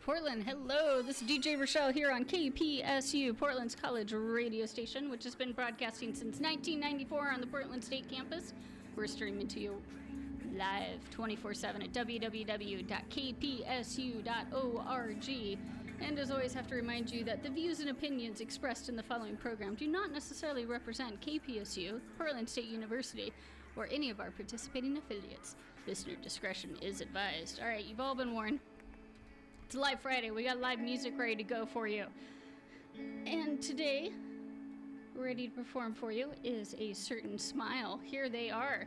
Portland, hello. This is DJ Rachelle here on KPSU, Portland's college radio station, which has been broadcasting since 1994 on the Portland State campus. We're streaming to you live 24/7 at www.kpsu.org. And as always, have to remind you that the views and opinions expressed in the following program do not necessarily represent KPSU, Portland State University, or any of our participating affiliates. Listener discretion is advised. All right, you've all been warned. It's Live Friday. We got live music ready to go for you. And today, ready to perform for you is A Certain Smile. Here they are.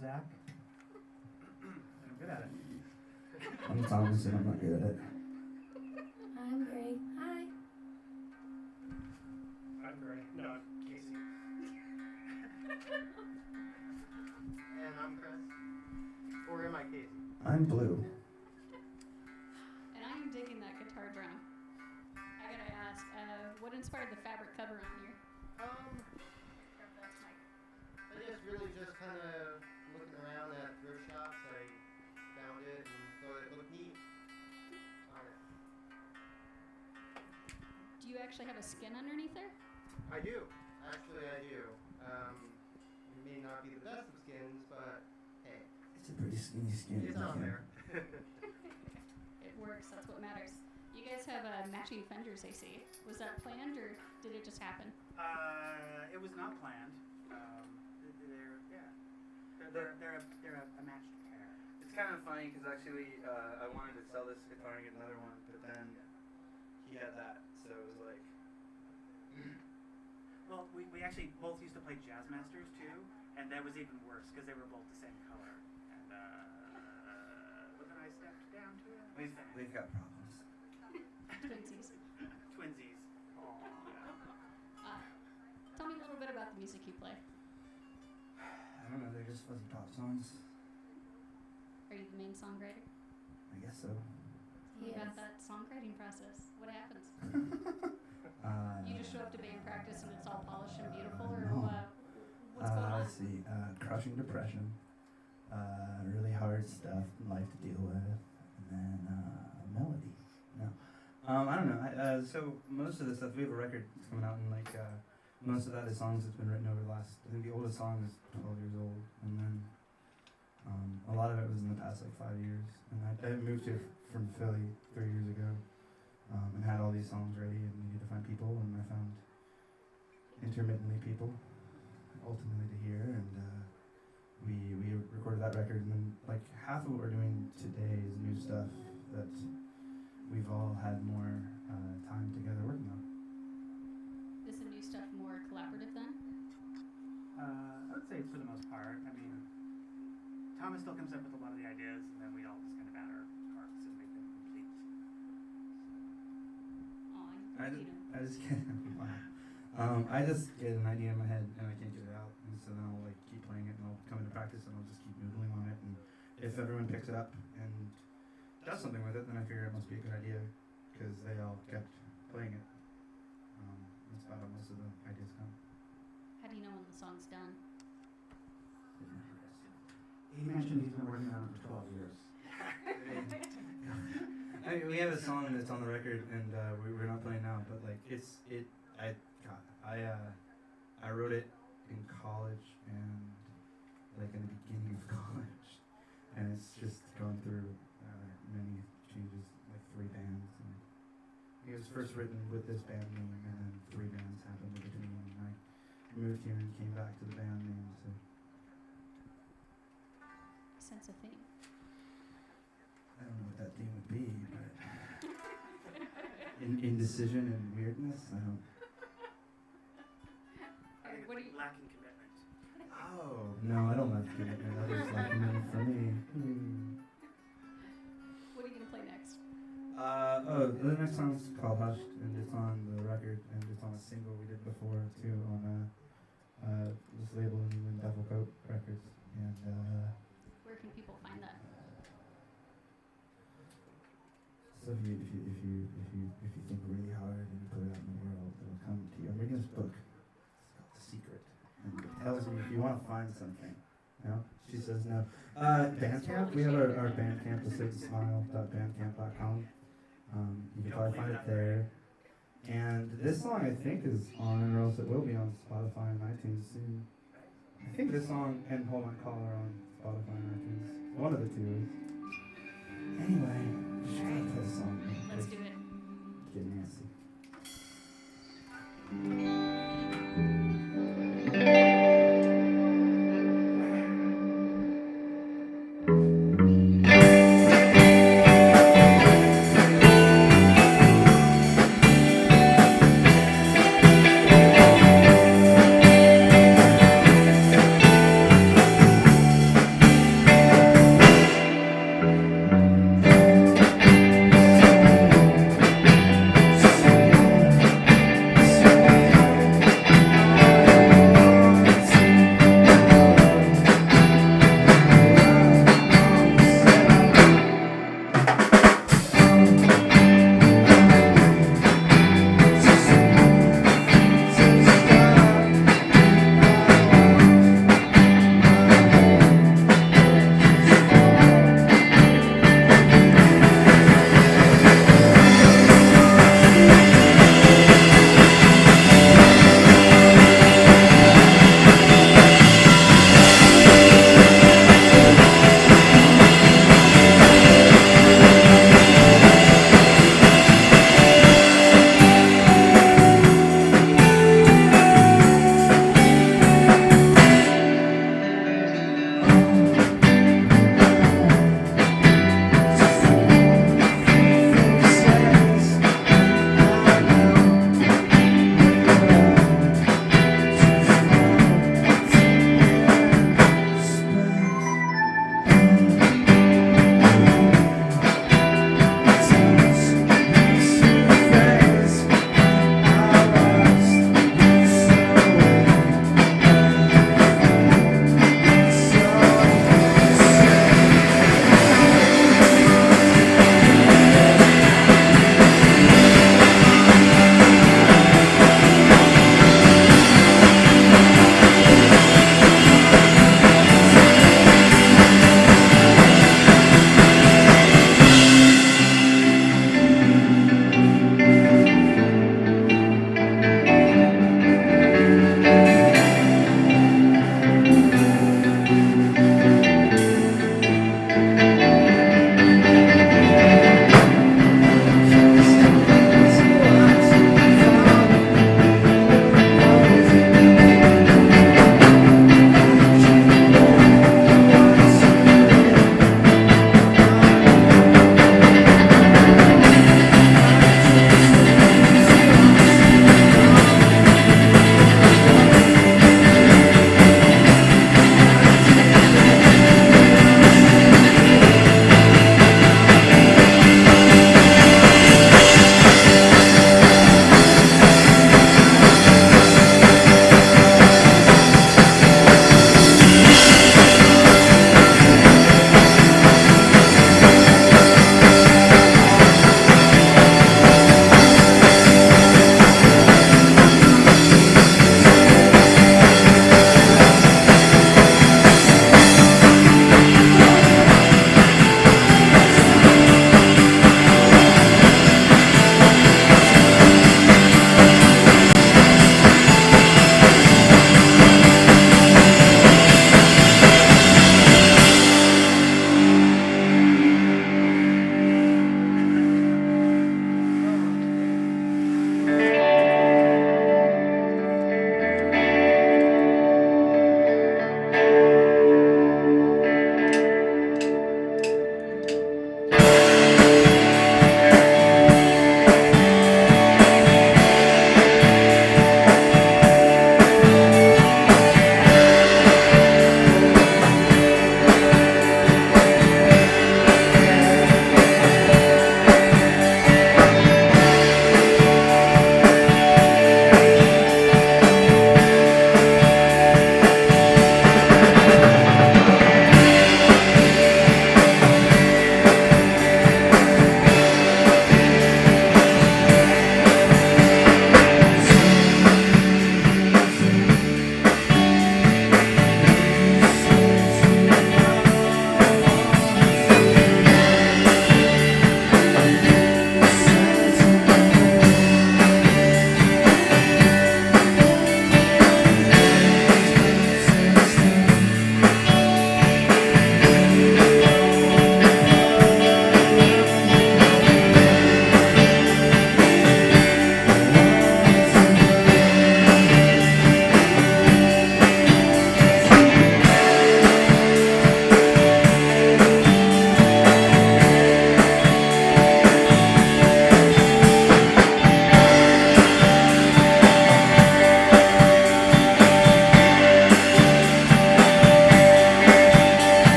Zach. I'm good at it. I'm Thomas and I'm not good at it. I'm Gray. Hi. I'm Gray. No, I'm Casey. And I'm Chris. Or am I Casey? I'm Blue. And I'm digging that guitar drum. I gotta ask, what inspired the fabric cover on here? That's Mike. I guess really just kind of looking around at thrift shops, I found it and thought it looked neat on it. Do you actually have a skin underneath there? I do. Actually, I do. It may not be the best of skins, but hey. It's a pretty skinny skin. It's on there. It works, that's what matters. You guys have matching fenders, I see. Was that planned or did it just happen? It was not planned. They're a matched pair. It's kind of funny because actually I wanted to sell this guitar and get another one, but then he had that, so it was like. Well, we actually both used to play Jazz Masters too, and that was even worse because they were both the same color. And when I stepped down to it, We've got problems. Twinsies. Twinsies. Tell me a little bit about the music you play. I don't know, they're just fuzzy pop songs. Are you the main songwriter? I guess so. Tell me about that songwriting process. What happens? You just show up to band practice and it's all polished and beautiful, or No. what's going on? Let's see, crushing depression, really hard stuff in life to deal with, and then melody. No, I don't know. So most of the stuff, we have a record that's coming out, and like most of that is songs that's been written over the last. I think the oldest song is 12 years old, and then a lot of it was in the past like 5 years. And I moved here from Philly 3 years ago, and had all these songs ready, and needed to find people, and I found intermittently people, ultimately to hear, and we recorded that record, and then like half of what we're doing today is new stuff that we've all had more time together working on. Is the new stuff more collaborative then? I would say for the most part. I mean, Thomas still comes up with a lot of the ideas, and then we all just kind of add our parts and make them complete. I just get I just get an idea in my head and I can't get it out, and so then I'll like keep playing it, and I'll come into practice and I'll just keep noodling on it, and if everyone picks it up and does something with it, then I figure it must be a good idea because they all kept playing it. That's about how most of the ideas come. How do you know when the song's done? He mentioned he's been working on it for 12 years. I mean, we have a song that's on the record, and we're not playing now, but like I wrote it in college and like in the beginning of college, and it's just gone through many changes, like 3 bands. And it was first written with this band name, and then 3 bands happened in between, and I moved here and came back to the band name. So Sense of theme. I don't know what that theme would be, but indecision and weirdness. I don't. What do you? Lacking commitment. Oh no, I don't like commitment. That is like commitment for me. What are you gonna play next? The next song's called Hushed, and it's on the record, and it's on a single we did before too on this label in Duffel Coat Records, and Where can people find that? so if you think really hard and you put it out in the world, it'll come to you. I'm reading this book. It's called The Secret, and it tells you if you want to find something. No, she says no. Bandcamp. We have our Bandcamp, thesafesmile.bandcamp.com. You can probably find it there. And this song, I think, is on, or else it will be on Spotify and iTunes soon. I think this song and Hold My Collar on Spotify and iTunes. One of the two is. Anyway, we should play this song. Let's do it. Get nasty.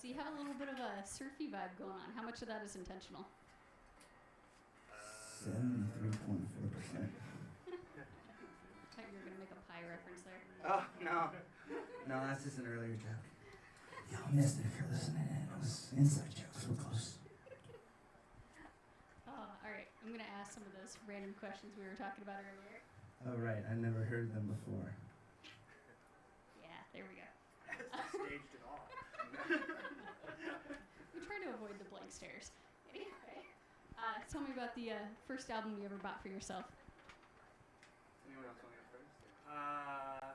So you have a little bit of a surfy vibe going on. How much of that is intentional? 73.4%. I thought you were going to make a pie reference there. Oh, no. No, that's just an earlier joke. Y'all missed it if you're listening in. It was inside jokes. We're close. All right. I'm going to ask some of those random questions we were talking about earlier. Oh, right. I never heard them before. Yeah, there we go. It's not staged at all. We try to avoid the blank stares. Anyway, tell me about the first album you ever bought for yourself. Anyone else want to go first?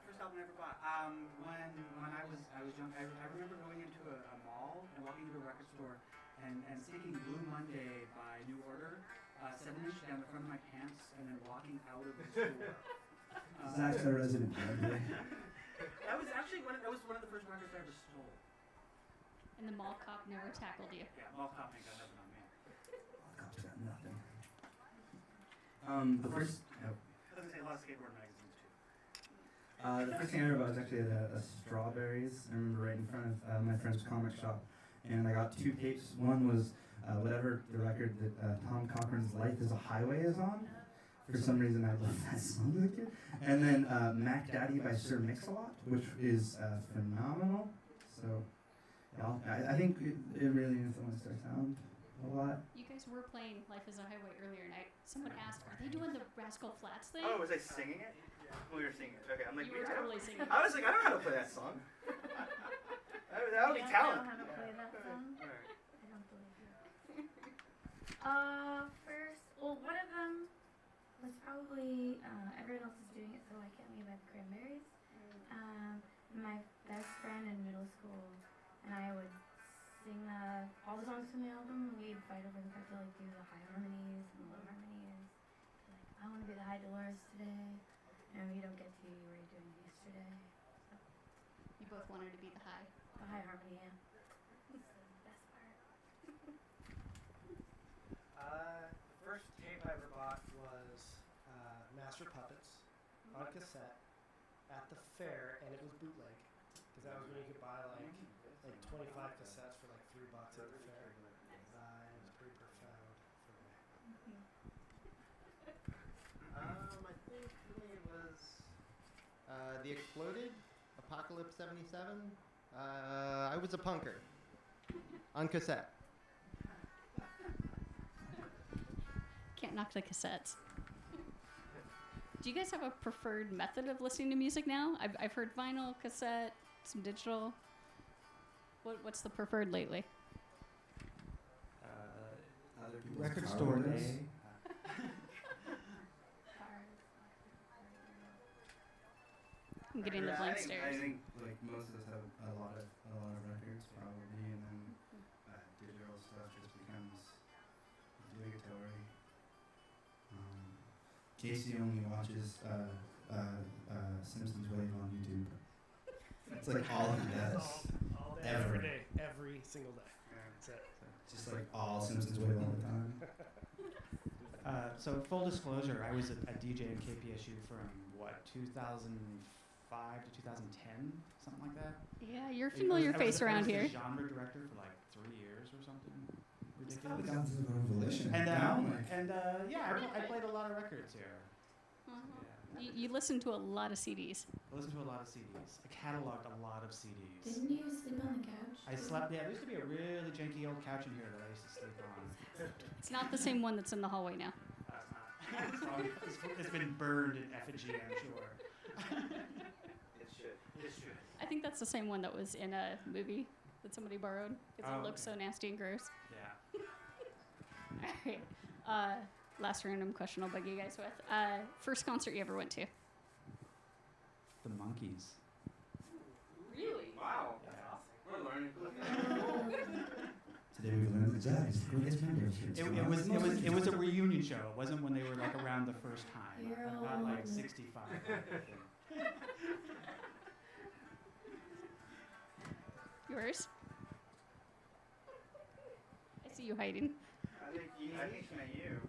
First album I ever bought. When I was young, I remember going into a mall and walking into a record store and sticking Blue Monday by New Order 7-inch down the front of my pants and then walking out of the store. Zach's a resident. That was actually one of the first records I ever stole. And the mall cop never tackled you. Yeah, mall cop ain't got nothing on me. Cops got nothing. The first. I was gonna say a lot of skateboard magazines too. The first thing I heard about was actually a Strawberries. I remember right in front of my friend's comic shop, and I got 2 tapes. One was whatever the record that Tom Cochran's "Life Is a Highway" is on. For some reason, I loved that song as a kid. And then Mac Daddy by Sir Mix-a-Lot, which is phenomenal. So, yeah, I think it really influenced our sound a lot. You guys were playing Life is a Highway earlier tonight. Someone asked, are they doing the Rascal Flatts thing? Oh, was I singing it? We were singing it. Okay, I'm like, You were totally singing it. I was like, I don't know how to play that song. that would be You don't talent. know how to play that song? Alright. I don't believe you. First, well, one of them was probably, everyone else is doing it, so why can't we by the Cranberries? My best friend in middle school and I would sing all the songs from the album. We'd fight over the fact to like do the high harmonies and the low harmonies. Like, I want to be the high Dolores today, and you don't get to. You were doing it yesterday. So, You both wanted to be the high. the high harmony, yeah. It's the best part. The first tape I ever bought was Master Puppets on cassette at the fair, and it was bootleg because that was when you could buy like 25 cassettes for like $3 at the fair. It was pretty profound for me. I think for me it was The Exploded, Apocalypse 77. I was a punker on cassette. Can't knock the cassettes. Do you guys have a preferred method of listening to music now? I've heard vinyl, cassette, some digital. What's the preferred lately? Other people's Record car store windows. day. I'm getting the blank I stares. think like most of us have a lot of records probably, and then digital stuff just becomes obligatory. Casey only watches Simpsons Wave on YouTube. That's like all he does. All day, Ever. every day, every single day. That's it. Just like all Simpsons Wave all the time. So full disclosure, I was a DJ at KPSU from 2005 to 2010, something like that. Yeah, you're a familiar face around here. I was the genre director for like 3 years or something ridiculous. Down to the revolution. And Now, like, I played a lot of records here. Uh-huh. Yeah. You listen to a lot of CDs. I listened to a lot of CDs. I cataloged a lot of CDs. Didn't you sleep on the couch? I slept. Yeah, there used to be a really janky old couch in here that I used to sleep on. It's not the same one that's in the hallway now. It's been burned in effigy, I'm sure. it should. It should. I think that's the same one that was in a movie that somebody borrowed because Oh, it looks okay. so nasty and gross. Yeah. All right. Last random question I'll bug you guys with. First concert you ever went to? The Monkees. Really? Wow. Yeah. We're learning. Today we learned the jazz. It was a reunion show. It wasn't when they were like around the first time. You're About like old. 65. Yours? I see you hiding. I think she meant you.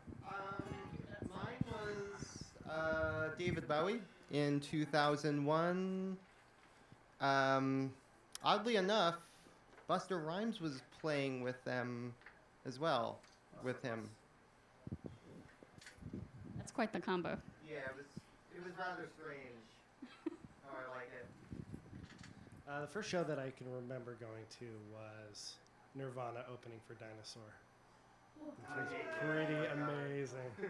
Mine was David Bowie in 2001. Oddly enough, Buster Rhymes was playing with them as well, with him. That's quite the combo. Yeah, it was rather strange. How I like it. The first show that I can remember going to was Nirvana opening for Dinosaur, which was pretty amazing. Yeah.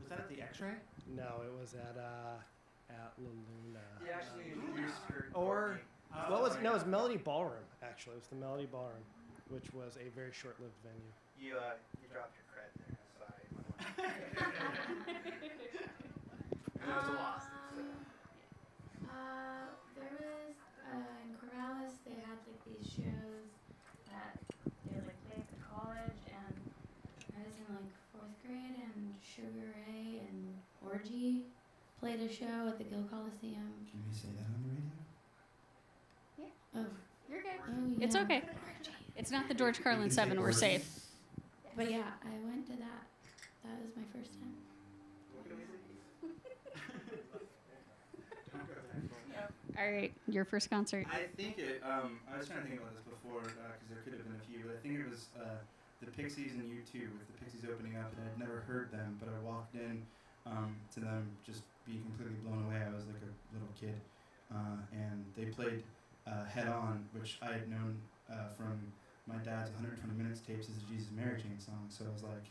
Was that at the X-Ray? No, it was at La Luna. Yeah, actually, your skirt. Or Courtney. what was? No, it was Melody Ballroom. Actually, it was the Melody Ballroom, which was a very short-lived venue. You dropped your cred there. Sorry. That was a loss. There was in Corvallis. They had like these shows that they would like play at the college, and I was in like 4th grade, and Sugar Ray and Orgy played a show at the Gill Coliseum. Can we say that on the radio? Oh, You're good. oh It's yeah. okay. It's not the George Carlin You can 7. say We're Orgy. safe. But yeah, I went to that. That was my first time. All right, your first concert. I think it. I was trying to think about this before because there could have been a few, but I think it was the Pixies and U2 with the Pixies opening up, and I'd never heard them, but I walked in to them just being completely blown away. I was like a little kid, and they played Head On, which I had known from my dad's 120 Minutes tapes as a Jesus Mary Chain song. So it was like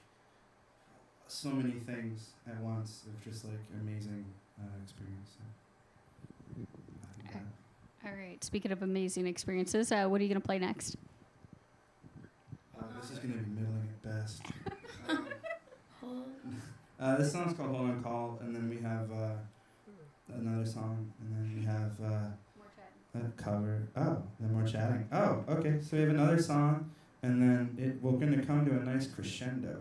so many things at once. It was just like amazing experience. So. All right. Speaking of amazing experiences, what are you going to play next? This is going to be middling at best. Hold. This song's called Hold On Call, and then we have another song, and then we have a cover. Oh, then more chatting. Oh, okay. So we have another song, and then we're going to come to a nice crescendo.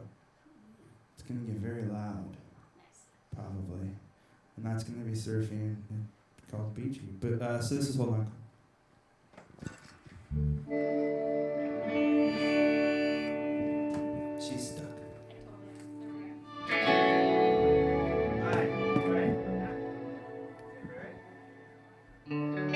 It's going to get very loud, probably, and that's going to be surfing. Called Beachy. But so this is Hold On. She's stuck. Thank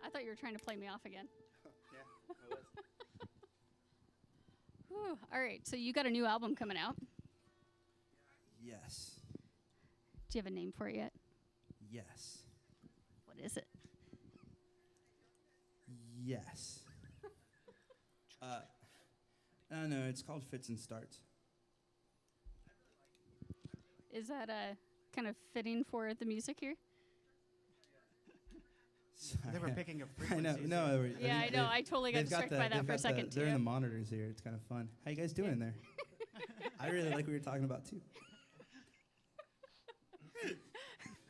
I thought you were trying to play me off again. Yeah, I was. Whew. All right, so you got a new album coming out. Yes. Do you have a name for it yet? Yes. What is it? Yes. I don't know. It's called Fits and Starts. Is that kind of fitting for the music here? They were picking up I know. frequencies. No. Yeah, I know. I totally got they've distracted by that they've for a got second, They're in the too. monitors here. It's kind of fun. How you guys doing in there? I really like what we were talking about too.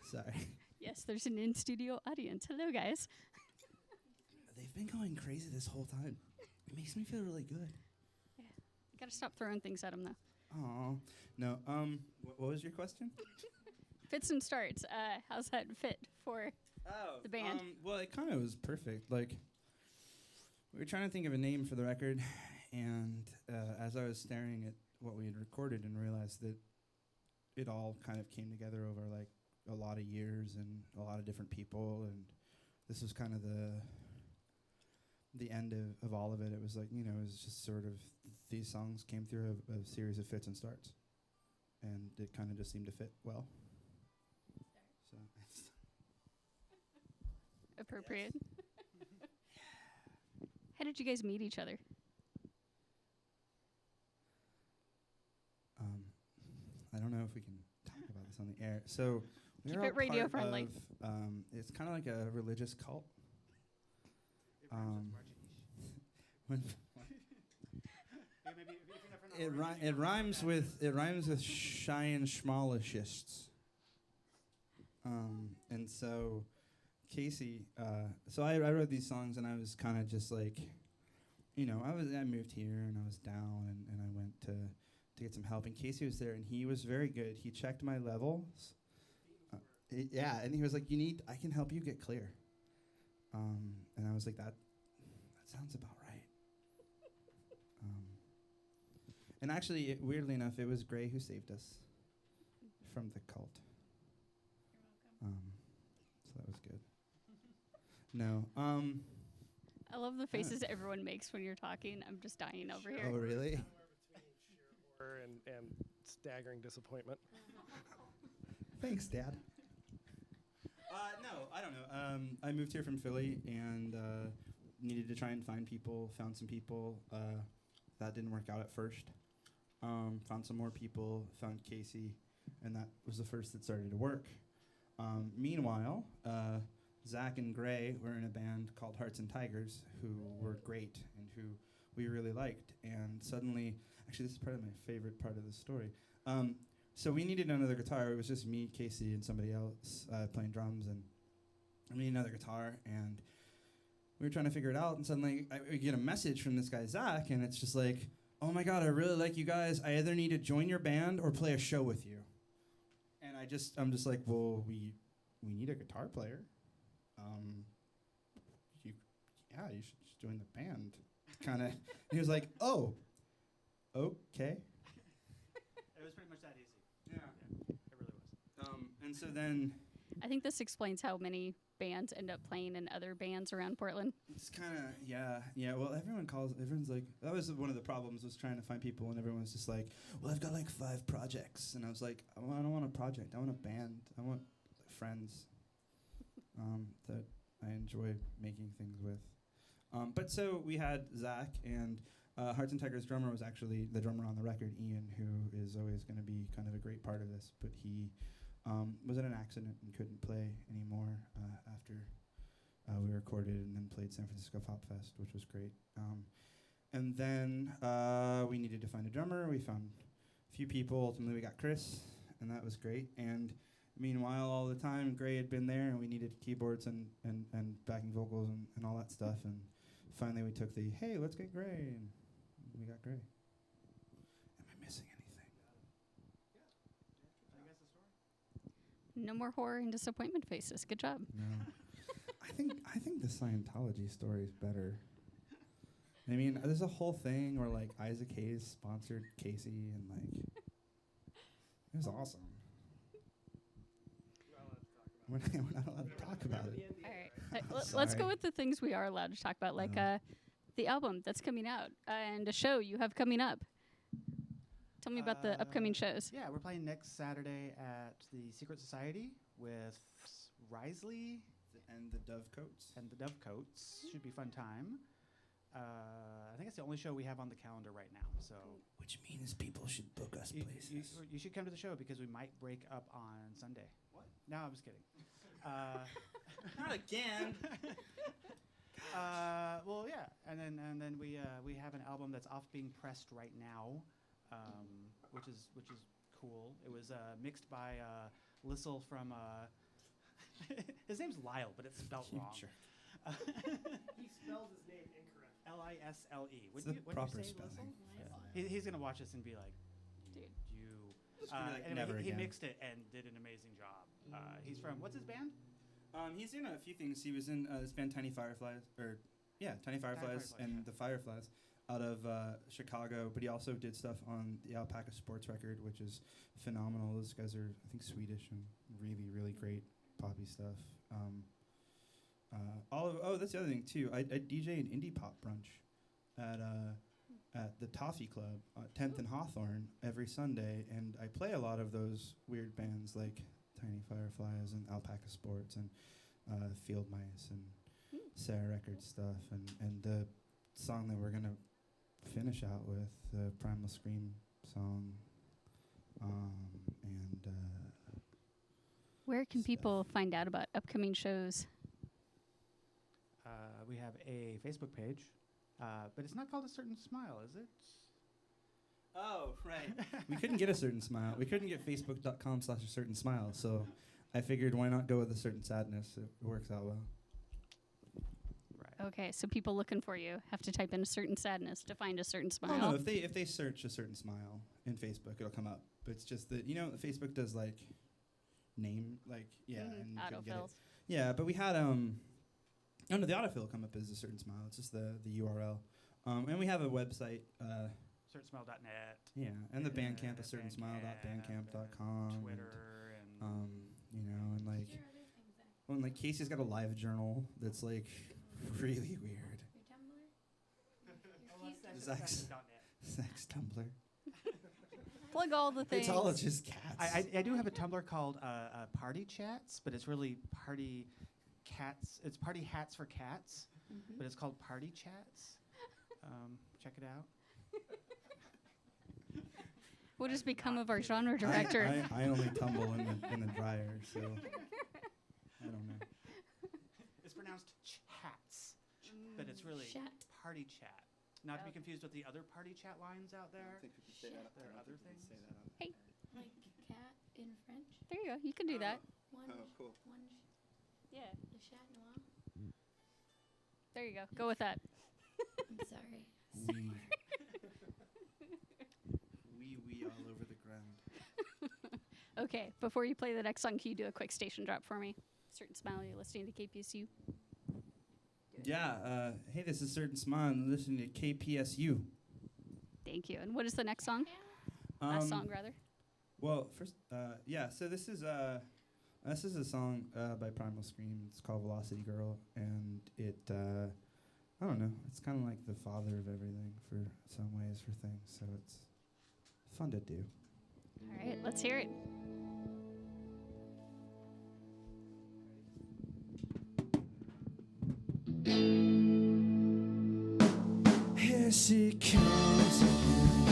Sorry. Yes, there's an in-studio audience. Hello, guys. They've been going crazy this whole time. It makes me feel really good. You gotta stop throwing things at them, though. Oh no. What was your question? Fits and starts. How's that fit for the band? Well, it kind of was perfect. Like, we were trying to think of a name for the record, and as I was staring at what we had recorded and realized that it all kind of came together over like a lot of years and a lot of different people, and this was kind of the end of all of it. It was like, you know, it was just sort of these songs came through a series of fits and starts, and it kind of just seemed to fit well. So Appropriate. How did you guys meet each other? I don't know if we can talk about this on the air. So Keep we're it all radio part friendly. of, it's kind of like a religious cult. When it rhymes with shy and schmalishists. And so Casey, so I wrote these songs, and I was kind of just like, you know, I moved here and I was down, and I went to get some help, and Casey was there, and he was very good. He checked my levels. Yeah, and he was like, I can help you get clear. And I was like, that sounds about right. And actually, weirdly enough, it was Gray who saved us from the cult. So that was good. No. I love the faces everyone makes when you're talking. I'm just dying over here. Oh, really? And staggering disappointment. Thanks, Dad. No, I don't know. I moved here from Philly and needed to try and find people. Found some people. That didn't work out at first. Found some more people. Found Casey, and that was the first that started to work. Meanwhile, Zach and Gray were in a band called Hearts and Tigers, who were great and who we really liked. And suddenly, actually, this is part of my favorite part of the story. so we needed another guitar. It was just me, Casey, and somebody else playing drums, and we needed another guitar, and we were trying to figure it out, and suddenly we get a message from this guy, Zach, and it's just like, oh my God, I really like you guys. I either need to join your band or play a show with you. And I'm just like, well, we need a guitar player. You should just join the band. Kind of. He was like, oh, okay. It was pretty much that easy. Yeah. It really was. And so then I think this explains how many bands end up playing in other bands around Portland. it's kind of, yeah. Well, everyone's like, that was one of the problems, was trying to find people, and everyone's just like, well, I've got like 5 projects. And I was like, I don't want a project. I want a band. I want friends that I enjoy making things with. But so we had Zach, and Hearts and Tigers' drummer was actually the drummer on the record, Ian, who is always going to be kind of a great part of this. But he was in an accident and couldn't play anymore after we recorded and then played San Francisco Pop Fest, which was great. And then we needed to find a drummer. We found a few people. Ultimately, we got Chris, and that was great. And meanwhile, all the time, Gray had been there, and we needed keyboards and backing vocals and all that stuff. And finally, we took the, hey, let's get Gray, and we got Gray. Am I missing anything? No more horror and disappointment faces. Good job. No. I think the Scientology story is better. I mean, there's a whole thing where like Isaac Hayes sponsored Casey, and like it was awesome. We're not allowed to talk about it. All right. Let's go with the things we are allowed to talk about, like the album that's coming out and a show you have coming up. Tell me about the upcoming shows. Yeah, we're playing next Saturday at the Secret Society with Risley And the Dovecoats. and the Dovecoats. Should be a fun time. I think it's the only show we have on the calendar right now. So Which means people should book us places. you should come to the show because we might break up on Sunday. What? No, I'm just kidding. Not again. Well, yeah, and then we have an album that's off being pressed right now, which is cool. It was mixed by Lissel from. His name's Lyle, but it's spelled wrong. Sure. He spelled his name incorrect. Lisle. It's the proper say, spelling. He's gonna watch this and be like, Dude. you. like, Anyway, never he again. mixed it and did an amazing job. He's from, what's his band? He's in a few things. He was in this band Tiny Fireflies, Tiny Fireflies and yeah. the Fireflies out of Chicago. But he also did stuff on the Alpaca Sports record, which is phenomenal. Those guys are, I think, Swedish and really, really great poppy stuff. That's the other thing too. I DJ an indie pop brunch at the Toffee Club, 10th and Hawthorne every Sunday, and I play a lot of those weird bands like Tiny Fireflies and Alpaca Sports and Field Mice and Sarah Records stuff, and the song that we're gonna finish out with, the Primal Scream song, and Where can people find out about upcoming shows? We have a Facebook page, but it's not called A Certain Smile, is it? Oh, right. We couldn't get A Certain Smile. We couldn't get Facebook.com/A Certain Smile, so I figured why not go with A Certain Sadness? It works out well. Right. Okay, so people looking for you have to type in a certain sadness to find a certain Oh, smile. no, if they search A Certain Smile in Facebook, it'll come up. But it's just that, Facebook does like name, like, yeah. And you couldn't get it. Autofills. Yeah, but we had, the autofill will come up as A Certain Smile. It's just the URL. And we have a website, CertainSmile.net. yeah, and the Yeah, Bandcamp, a certain smile.bandcamp.com. Twitter and And like, What's your other thing, Zach? when like Casey's got a live journal that's like really weird. Your Tumblr? Oh, Your that's keys? Zach's Zach's Tumblr. Plug all the things. It's all just cats. I do have a Tumblr called Party Chats, but it's really Party Cats. It's Party Hats for Cats, but it's called Party Chats. Check it out. What has become of our genre director? I only tumble in the dryer, so I don't know. It's pronounced chats, but it's really Chat. Party Chat. Not to be Okay. confused with the other Party Chat lines out there. think we can say that. There are other things. Hey. Like go. You can do that. One, Oh, cool. one, Yeah. le chat noir. There you go. Go with that. I'm sorry. Wee all over the ground. Okay. Before you play the next song, can you do a quick station drop for me? Certain Smile, you're listening to KPSU. Yeah. Hey, this is Certain Smile. I'm listening to KPSU. Thank you. And what is the next song? Last song, rather. Well, first, yeah. So this is a song by Primal Scream. It's called Velocity Girl, and it, I don't know. It's kind of like the father of everything for some ways for things. So it's fun to do. All right. Let's hear it. Here she comes again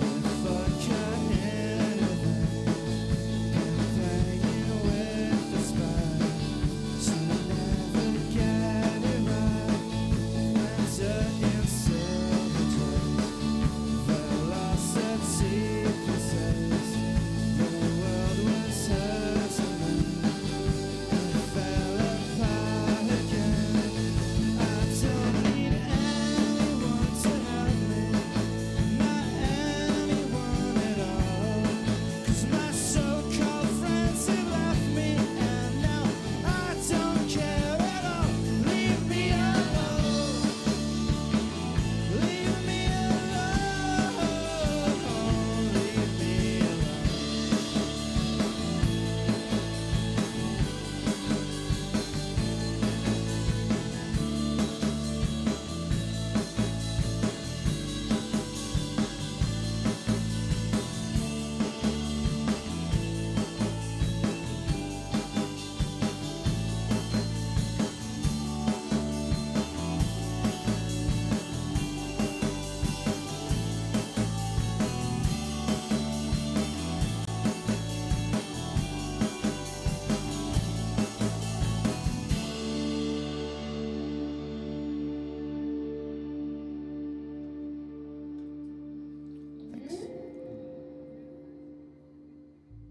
with vodka in her hand, playing with the spine. She'll never get it right. Winter in silver, velocity possessed. The world was hers and then it fell apart again. I don't need anyone to help me, not anyone at all. 'Cause my so-called friends have left me, and now I don't care at all. Leave me alone. Leave me alone. Leave me alone.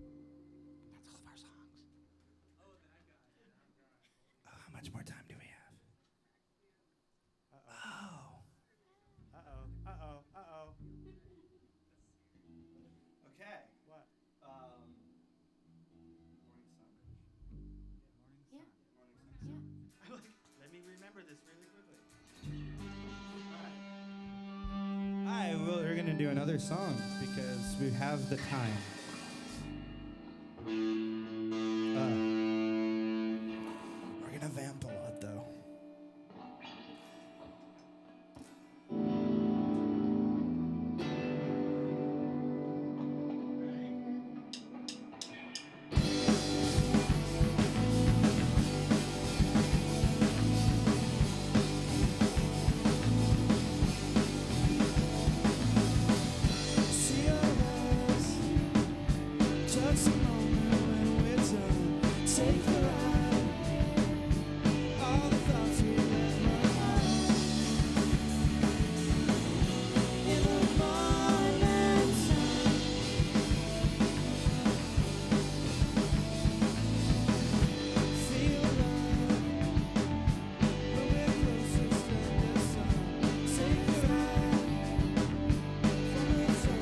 That's all of our songs. How much more time do we have? Oh. Uh-oh. Okay. What? Morning sun. Yeah. Morning sun. Yeah. Let me remember this really quickly. Alright, well, we're gonna do another song because we have the time. We're gonna vamp a lot though. See your eyes, touch the moment when we're done. Take the ride, all the thoughts we let run. In the morning sun, feel love when we're closer, spend the sun. Take the ride from the sun.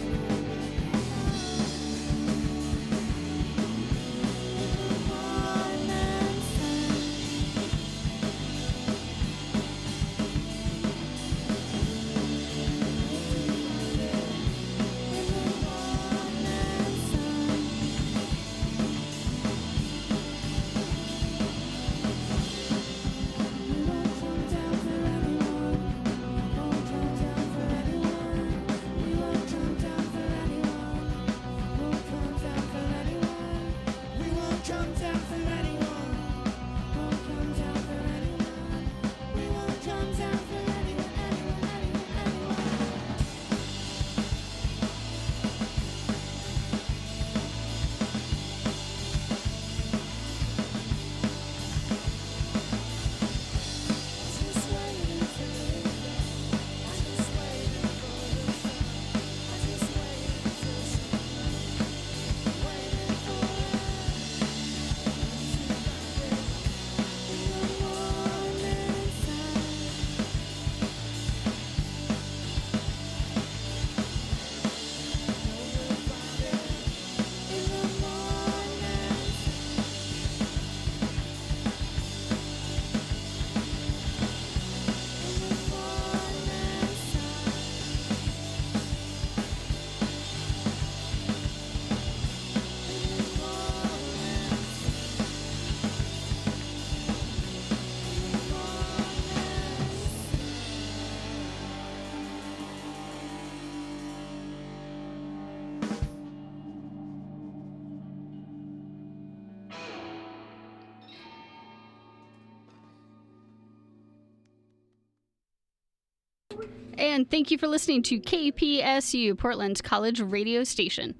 And thank you for listening to KPSU, Portland's college radio station.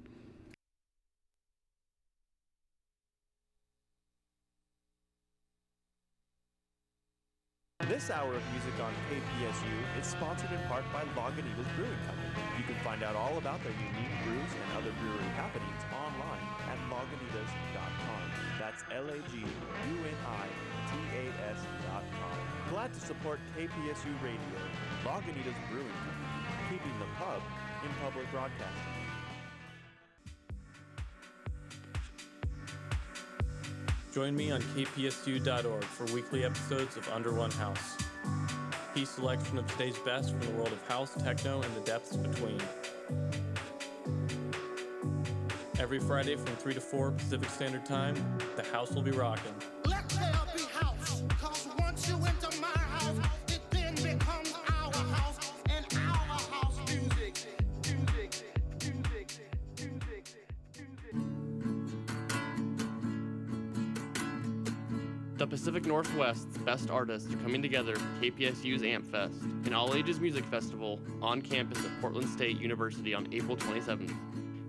This hour of music on KPSU is sponsored in part by Lagunitas Brewing Company. You can find out all about their unique brews and other brewery happenings online at lagunitas.com. That's LAGUNITAS.com. Glad to support KPSU Radio, Lagunitas Brewing Company, keeping the pub in public broadcasting. Join me on kpsu.org for weekly episodes of Under One House. Key selection of today's best from the world of house, techno, and the depths between. Every Friday from 3 to 4 Pacific Standard Time, the house will be rocking. Let there be house, 'cause once you enter my house, it then becomes our house, and our house music. The Pacific Northwest's best artists are coming together for KPSU's AMP Fest, an all-ages music festival on campus at Portland State University on April 27th,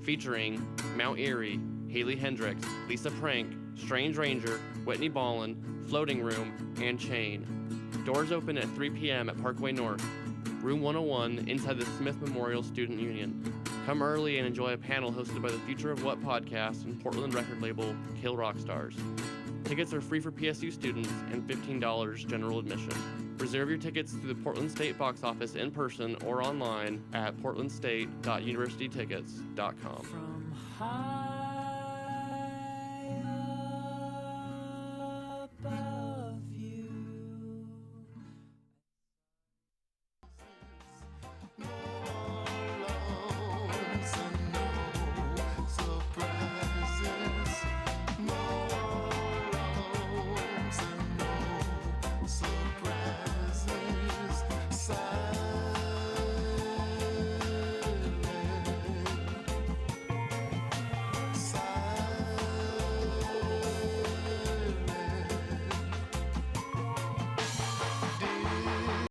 featuring Mount Erie, Haley Hendricks, Lisa Prank, Strange Ranger, Whitney Ballin, Floating Room, and Chain. Doors open at 3 p.m. at Parkway North, Room 101 inside the Smith Memorial Student Union. Come early and enjoy a panel hosted by the Future of What podcast and Portland record label Kill Rock Stars. Tickets are free for PSU students and $15 general admission. Reserve your tickets through the Portland State box office in person or online at portlandstate.universitytickets.com.